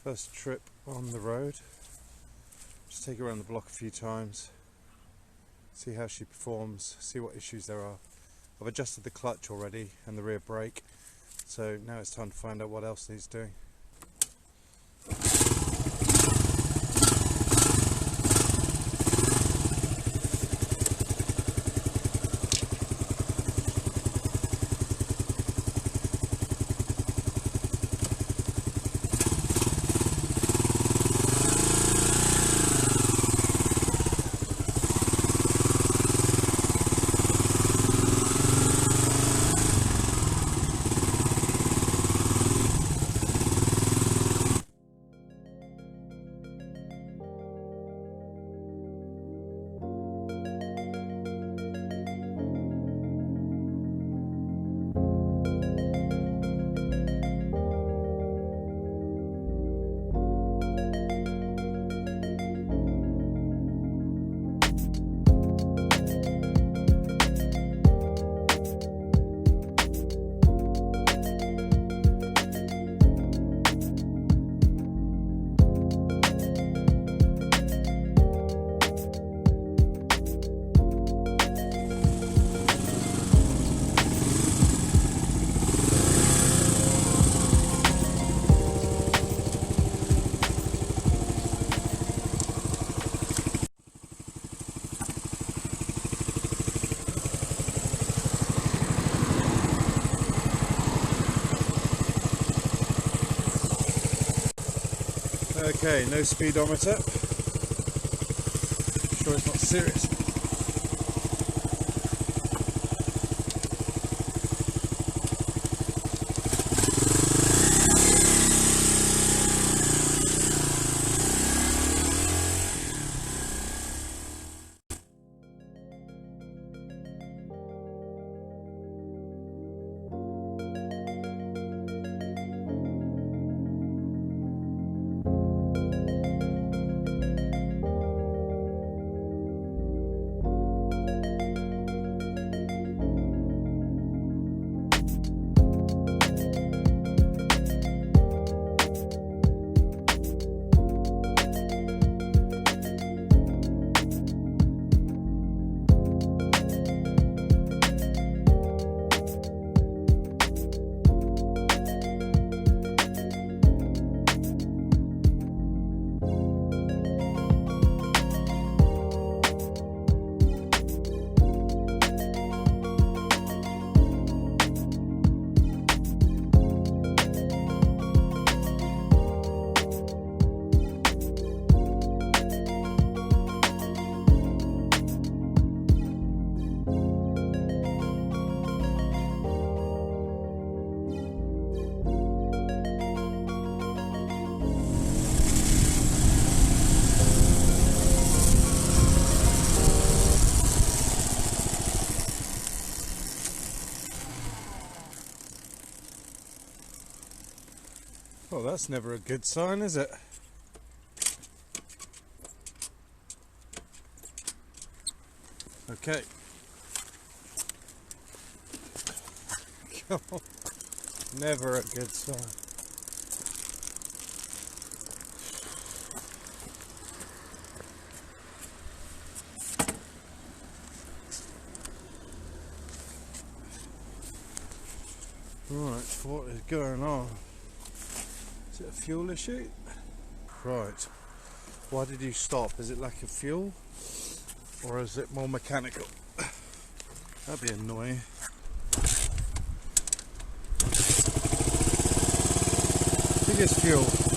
First trip on the road. Just take her around the block a few times, see how she performs, see what issues there are. I've adjusted the clutch already and the rear brake, so now it's time to find out what else needs doing. Okay, no speedometer. Sure it's not serious. Well, that's never a good sign, is it? Okay. Never a good sign. Right, what is going on? Is it a fuel issue? Right. Why did you stop? Is it lack of fuel? Or is it more mechanical? That'd be annoying. I think it's fuel.